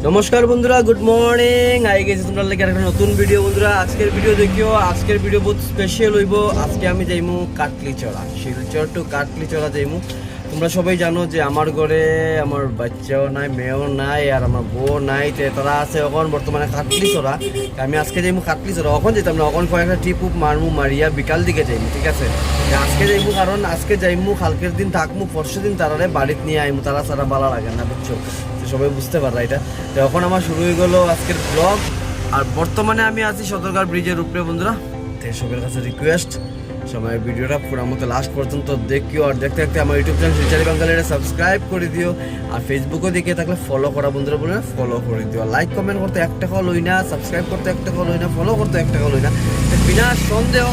নমস্কার বন্ধুরা, good morning. I গেছি তোমরা লাগে একটা নতুন ভিডিও। বন্ধুরা আজকের ভিডিও দেখিও, আজকের ভিডিও বহুত স্পেশাল হইব। আজকে আমি যাইমু কাটলিচড়া, শিলচর টু কাটলিচড়া যাইমু। তোমরা সবাই জানো যে আমার ঘরে আমার বাচ্চাও নাই, মেয়েও নাই, আর আমার বউ নাই, তারা আছে এখন বর্তমানে কাটলিচড়া। আমি আজকে যাইমু কাটলিচড়া। এখন যেতাম না, এখন কয়েকটা ট্রিপ উপ মারমু, মারিয়া বিকাল দিকে যাইমু, ঠিক আছে? আজকে যাইমু, কারণ আজকে যাইমু, কালকের দিন থাকমু, পরশু দিন তারারে বাড়িতে নিয়ে আইমু। তারা ছাড়া ভালো লাগে না, বুঝছো? সবাই বুঝতে পারলা এটা। তো এখন আমার শুরু হয়ে গেলো আজকের ব্লগ। আর বর্তমানে আমি আছি সদরঘাট ব্রিজের উপরে। বন্ধুরা সবার কাছে রিকোয়েস্ট, সবাই ভিডিওটা পুরো মতো লাস্ট পর্যন্ত দেখিও। আর দেখতে দেখতে আমার ইউটিউব চ্যানেল শিলচর বাঙালিরা সাবস্ক্রাইব করে দিও। আর ফেসবুকও দেখে থাকলে ফলো করা বন্ধুরা বলে ফলো করে দিও। লাইক কমেন্ট করতে 1 টাকাও লই না, সাবস্ক্রাইব করতে 1 টাকাও লই না, ফলো করতে 1 টাকাও লই না, বিনা সন্দেহ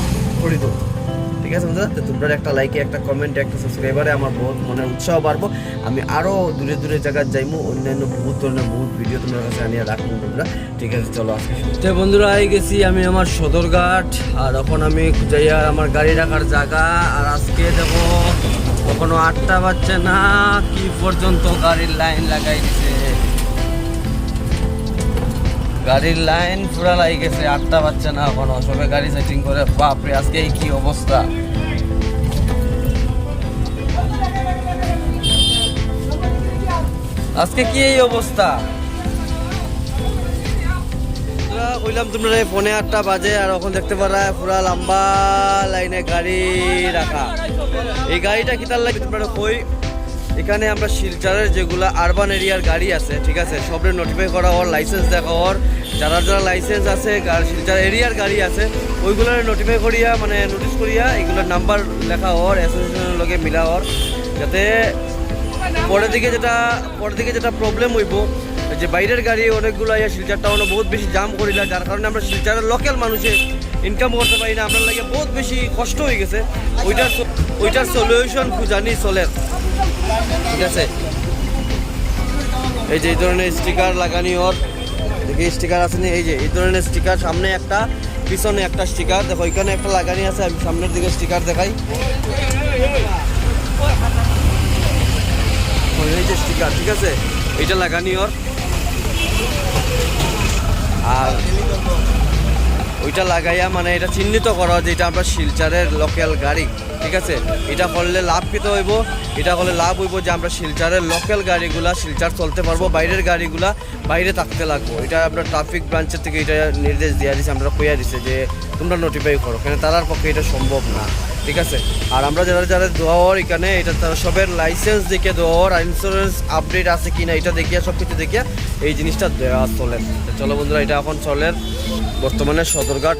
করে দিও, ঠিক আছে বন্ধুরা? তো তোমরা একটা লাইকে, একটা কমেন্টে, একটা সাবস্ক্রাইবারে আমার বহুত মনের উৎসাহ বাড়বো। আমি আরও দূরে দূরে জায়গায় যাইমু, অন্যান্য বহুত ধরনের বহুত ভিডিও তোমার কাছে আনিয়ে রাখবো বন্ধুরা, ঠিক আছে? চলো আজকে তো বন্ধুরা আই গেছি আমি আমার সদরঘাট। আর এখন আমি যাইয়া আমার গাড়ি রাখার জায়গা। আর আজকে দেখো কখনো 8টা বাজছে না, কি পর্যন্ত গাড়ির লাইন লাগাই দিছে। গাড়ির লাইন পুরা লাই গেছে, 8টা বাজছে না এখনো, সবাই গাড়ি সেটিং করে। বাপরে, আজকে এই কি অবস্থা! আজকে কি এই অবস্থা! কইলাম তোমরা ফোনে 8টা বাজে, আর এখন দেখতে পারা পুরা লম্বা লাইনে গাড়ি রাখা। এই গাড়িটা কিতার লাগে তোমরা কই, এখানে আমরা শিলচরের যেগুলা আরবান এরিয়ার গাড়ি আছে, ঠিক আছে, সবরে নোটিফাই করা ওর, লাইসেন্স দেখা ওর, যারা যারা লাইসেন্স আছে শিলচর এরিয়ার গাড়ি আছে ওইগুলোর নোটিফাই করিয়া, মানে নোটিস করিয়া এগুলোর নাম্বার লেখা ওর, অ্যাসোসিয়েশনের লগে মিলা ওর, যাতে পরের দিকে যেটা প্রবলেম হইব, যে বাইরের গাড়ি অনেকগুলো আইয়া শিলচর টাউনে বহুত বেশি জাম করিলা, যার কারণে আমরা শিলচরের লোকাল মানুষে ইনকাম করতে পারি না, আপনার লাগে বহুত বেশি কষ্ট হয়ে গেছে। ওইটার সলিউশন খুঁজানি চলে, ঠিক আছে? এই যে এই ধরনের স্টিকার লাগানি ওর, দেখি স্টিকার আছে না, এই যে এই ধরনের স্টিকার, সামনে একটা পিছনে একটা স্টিকার, দেখো এখানে একটা লাগানি আছে। আমি সামনের দিকে স্টিকার দেখাই, এই যে স্টিকার, ঠিক আছে, এইটা লাগানি ওর। আর ওইটা লাগাইয়া মানে এটা চিহ্নিত করা যে এটা আমরা শিলচরের লোকাল গাড়ি, ঠিক আছে? এটা করলে লাভ পেতে হইব, এটা করলে লাভ হইব যে আমরা শিলচরের লোকাল গাড়িগুলা শিলচর চলতে পারবো, বাইরের গাড়িগুলা বাইরে থাকতে লাগবো। এটা আমরা ট্রাফিক ব্রাঞ্চের থেকে এটা নির্দেশ দেওয়া দিছে, আমরা কইয়া দিছে যে তোমরা নোটিফাই করো, কেন তারার পক্ষে এটা সম্ভব না, ঠিক আছে? আর আমরা যারা দেওয়ার এখানে এটা সবের লাইসেন্স দেখে দেওয়ার, আর ইন্স্যুরেন্স আপডেট আছে কিনা এটা দেখিয়া, সব কিছু দেখিয়া এই জিনিসটা দেওয়া চলে। চলো বন্ধুরা, এটা এখন চলে বর্তমানে সদরঘাট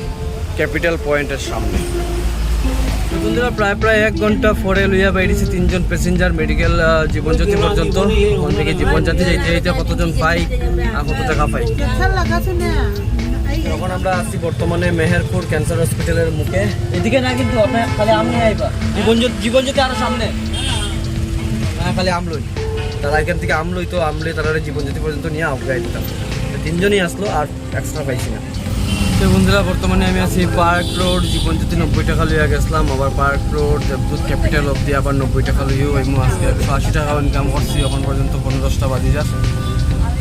ক্যাপিটাল পয়েন্টের সামনে। বন্ধুরা প্রায় 1 ঘন্টা পরে লইয়া বাইরেছি 3 জন প্যাসেঞ্জার মেডিকেল জীবনজ্যোতি পর্যন্ত। ওখান থেকে জীবনজ্যোতি যাইতে কতজন পাই আর কত টাকা পাই। এখন আমরা আছি বর্তমানে মেহেরপুর ক্যান্সার হসপিটালের মুখে। এদিকে না কিন্তু খালি আমি আইবা, জীবনজ্যোতি আরো সামনে, হ্যাঁ খালি আমলই। তারা এখান থেকে আমলই তো আমলে তারা জীবনজ্যোতি পর্যন্ত নিয়ে আগাই দিতাম। 3 জনই আসলো, আর এক্সট্রা পাইছি না। তো বন্ধুরা বর্তমানে আমি আছি পার্ক রোড, জীবনজ্যোতি 90 টাকা লইয়া গেছিলাম, আবার পার্ক রোড দেবদূত ক্যাপিটাল অব্দি আবার 90 টাকা লইও হইমু। আজকে 180 টাকা ইনকাম করছি এখন পর্যন্ত, 15-10টা বাজি যাচ্ছে।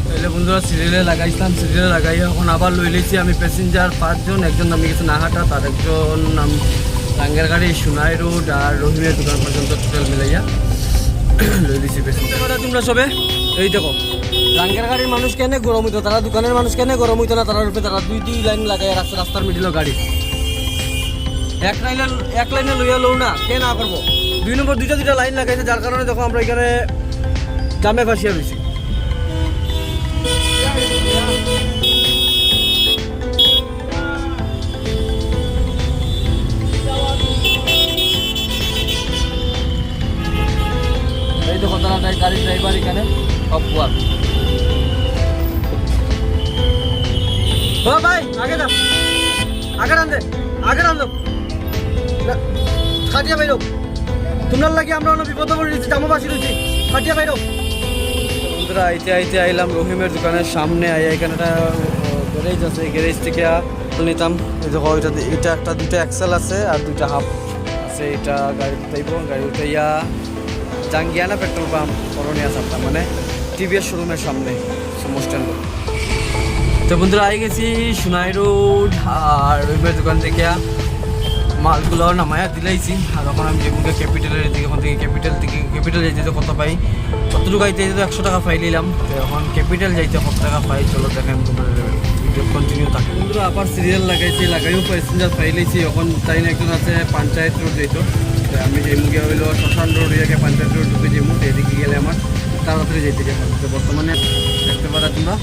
তাহলে বন্ধুরা সিরিয়ালে লাগাইছিলাম, সিরিয়ালে লাগাইয়া এখন আবার লই লইছি আমি প্যাসেঞ্জার 5 জন। একজন নামি গেছে নাহাটা, তার একজন নাম টাঙ্গের গাড়ি সোনাই রোড আর রহিমের দোকান পর্যন্ত টোটাল মিলাইয়া লই দিছি প্যাসেঞ্জার। তোমরা সবে এই দেখো রাঙ্গের গাড়ির মানুষ কেন গরম হইতো, তারা দোকানের মানুষ কেন গরম হইতো না, তারা রূপে তারা 2 লাইন লাগাই রাস্তার মিডিল গাড়ি এক লাইনে লইয়া লও না, কে না করবো? 2 নম্বর 2টা লাইন লাগাইছে, যার কারণে দেখো আমরা এখানে জামে ফাঁসিয়া রয়েছি। এই দেখো তারা গাড়ির ড্রাইভার এখানে সব বুয়ার। ও ভাই আগে যাও, আগে রান দে, খাটিয়া বাইরো, তোমার লাগে আমরা অনেক বিপদ পড়ে দিচ্ছি, জামাবাসী রয়েছি, খাটিয়া বাইরো। বন্ধুরা আইতে আইলাম রহিমের দোকানের সামনে। এখানে একটা গ্যারেজ আছে, গ্যারেজ থেকে নিতাম। দেখো এটা একটা 2টা এক্সেল আছে আর 2টা হাফ আছে। এটা গাড়ি উঠাইব, গাড়ি উঠাইয়া জাঙ্গিয়ানা পেট্রোল পাম্প করণীয় সাপ্তাহ, মানে টিভিএস শোরুমের সামনে সমস্ত তো বন্ধুরা আই গেছি সোনাই রোড, আর ওইবার দোকান থেকে মালগুলো নামায়া দিলাইছি। আর এখন আমি যেমুখে ক্যাপিটালের দিকে, ওখান থেকে ক্যাপিটাল যাইতে কত পাই, কতটুকু আইতে যেতে 100 টাকা পাই নিলাম। তো এখন ক্যাপিটাল যাইতে কত টাকা পাই চলো দেখেন, তোমার ভিডিও কন্টিনিউ থাকে। বন্ধুরা আবার সিরিয়াল লাগাইও প্যাসেঞ্জার পাই লাইছি। এখন তাই না একজন আছে পঞ্চায়েত রোড যাইতো, তো আমি যেমুখে হইলো শ্মশান রোড এরিয়াকে পঞ্চায়েত রোড ঢুকে যেমু, এদিকে গেলে আমার তাড়াতাড়ি যাইতে যাবেন। তো বর্তমানে দেখতে পারা তোমরা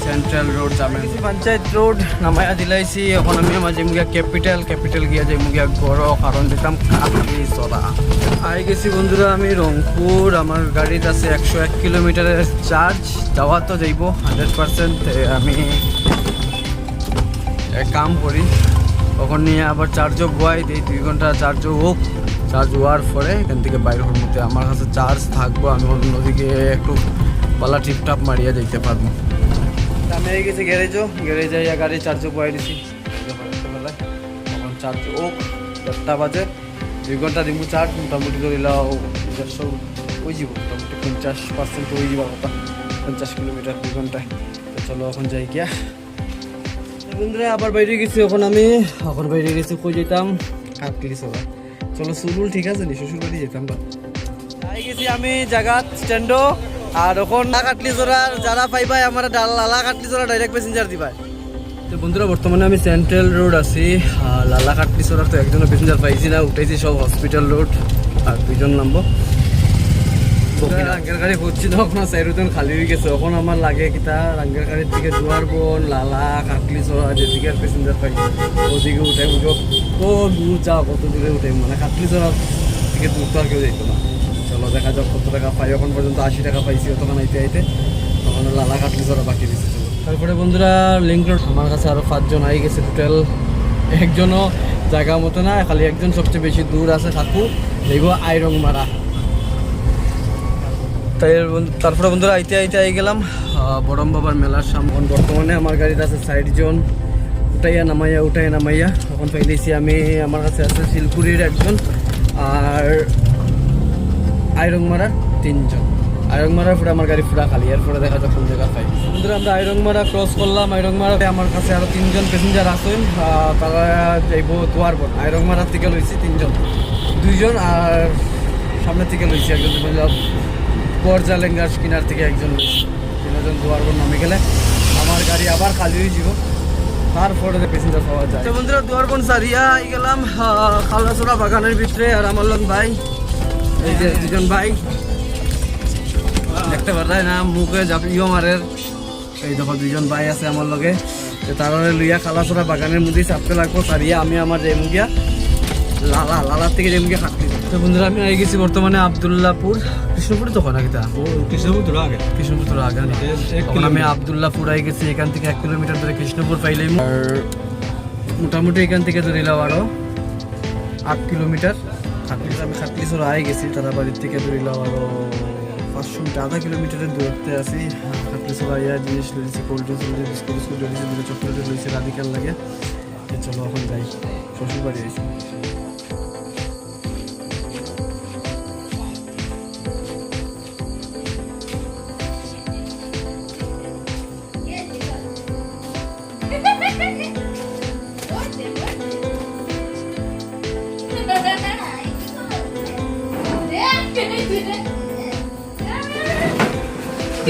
সেন্ট্রাল রোড যাবে, পঞ্চায়েত রোড নামায়া দিলাইছি। এখন আমি আমার যেমুগিয়া ক্যাপিটাল গিয়া যেমুগিয়া গড়, কারণ যেতাম কাটলি চড়া আই গেছি। বন্ধুরা আমি রংপুর, আমার গাড়িতে আছে 101 কিলোমিটারের চার্জ, যাওয়া তো যাইব 100%। আমি এক কাম করি, তখন নিয়ে আবার চার্জও বয়াই দিই, 2 ঘন্টা চার্জও হোক। চার্জ হওয়ার পরে এখান থেকে বাইরে হওয়ার মধ্যে আমার কাছে চার্জ থাকবো, আমি অন্যদিকে একটু পালা টিপটাপ মারিয়া যেতে পারবো। আমি হয়ে গেছি গ্যারেজে গাড়ি চার্জও বয়াই দিছি। এখন চার্জ হোক, 1টা বাজে, 2 ঘন্টা দিব চার্জ, মোটামুটি ধরিলাও 150 হয়ে যাব, মোটামুটি 50% হয়ে যাব কথা, 50 কিলোমিটার 2 ঘন্টায়। তো চলো এখন যাই গিয়া। বন্ধুরা আবার বাইরে গেছি, এখন বাইরে গেছি, কই যেতাম কাটলি চড়া। চলো সুরুল ঠিক আছে নি, শ্বশুর বাড়ি যেতাম বা যাই গেছি আমি জায়গাত স্ট্যান্ডও। আর এখন কাটলি চড়ার যারা পাইবাই আমার লালা কাটলি চড়া ডাইরেক্ট প্যাসেঞ্জার দিবাই। তো বন্ধুরা বর্তমানে আমি সেন্ট্রাল রোড আছি, আর লালা কাটলি চড়ার তো একজনও প্যাসেঞ্জার পাইছি না, উঠাইছি সব হসপিটাল রোড, আর 2জন নামবো। রাঙ্গের গাড়ি হচ্ছি না, ওখানে সাইডজন খালি হয়ে গেছে। এখন আমার লাগে কিতা রাঙ্গের গাড়ির দিকে দুয়ার বন, লালা কাটলি চড়া যেদিকে প্যাসেঞ্জার পাই ওদিকে উঠাই বুঝো, ও দূর যাও, কত দূরে উঠাই, মানে কাটলি চড়ার দিকে দূর তো আর কেউ যাইতো না। চলো দেখা যাক কত টাকা পাই। এখন পর্যন্ত 80 টাকা পাইছি, তখন আইতে তখন লালা কাটলি চড়া বাকি দিচ্ছে। তারপরে বন্ধুরা লিঙ্ক রোড, আমার কাছে আরও 5 জন আই গেছে টোটাল। একজনও জায়গা মতো না, খালি একজন সবচেয়ে বেশি দূর আছে থাকু, দেখব আইরং মারা। তাই তারপরে বন্ধুরা আইতে আই গেলাম বড়ম বাবার মেলার সামনে। বর্তমানে আমার গাড়িতে আছে 60 জন, উঠাইয়া নামাইয়া এখন পাইলেছি আমি। আমার কাছে আছে শিলপুরির একজন, আর আইরং মারার 3 জন। আইরং মারার পরে আমার গাড়ি পুরা খালি, এরপরে দেখা যাক কোন জায়গা পাই। বন্ধুরা আমরা আইরং মারা ক্রস করলাম। আইরং মারাতে আমার কাছে আরো 3 জন প্যাসেঞ্জার আছেন, তারা যাইব দুয়ারবন। আইরং মারার থেকে লইছি 3 জন, 2 জন, আর সামনের থেকে লইছি একজন, বরজালেঙ্গার কিনার থেকে একজন লইছি। 3 জন দুয়ারবন নামে গেলে আমার গাড়ি আবার খালি হয়ে যাব, তারপরে প্যাসেঞ্জার পাওয়া যায়। তো বন্ধুরা দুয়ারবন সারিয়া আই গেলাম খালাসোরা বাগানের ভিতরে, আর আমার লোক ভাই, এই যে 2 জন ভাই দেখতে পারাই না, মুখে জাপিও মারের। এই দেখো 2 জন ভাই আছে আমার লগে, তারা লইয়া খালাসোরা বাগানের মধ্যে চাপতে লাগবো সারিয়া। আমি আমার যেমুগিয়া লালার থেকে যেমুগিয়া খাটলি। তো বন্ধুরা আমি আই গেছি বর্তমানে আবদুল্লাপুর, কৃষ্ণপুর তো না কিতা কৃষ্ণপুর তোর আগে এখন আমি আবদুল্লাপুর আই গেছি। এখান থেকে 1 কিলোমিটার ধরে কৃষ্ণপুর পাইলাম, আর মোটামুটি এখান থেকে ধরিলাম আরো 8 কিলোমিটার। আমি খাটলি চড়া আই গেছি, তারা বাড়ির থেকে ধরিলাম আরো 500 মিটার, আধা কিলোমিটারের দূরত্বে আছি। খাটলি চড়া ইয়া জিনিস লইছি, কোল্ড ড্রিঙ্কস বিস্কুট লইছি, 2 চকলেট লইছি, রাধিকার লাগে। চলো এখন যাই, শ্বশুর বাড়ি আইছি।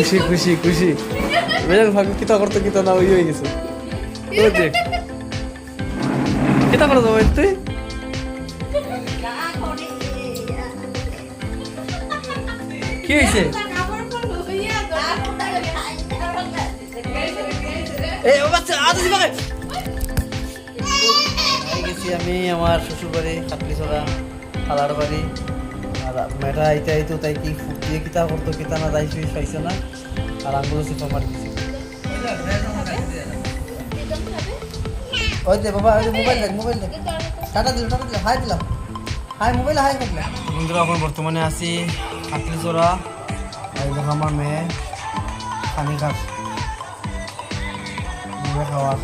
খুশি খুশি খুশি ভাগ্য কিতা করতো কিতা না হয়ে গেছে। দেখ কিতা করে যাবো তুই, কি হয়েছে? আমি আমার শ্বশুর বাড়ি খাটলি ছড়া, খালার বাড়ি। আর মেয়েটা আইতে তাই কি ফুটিয়ে কিতা করতো কিতা না যাই পাইছে না, আর আঙ্গুলো সিফা মারি দিছি। ওই দে বাবা, মোবাইল দেখ টাটা দিল হাই দিলাম, হাই মোবাইল হাই করলাম। বন্ধুরা এখন বর্তমানে আছি খাটলি ছড়া, এই দেখো আমার মেয়ে পানি খাওয়ার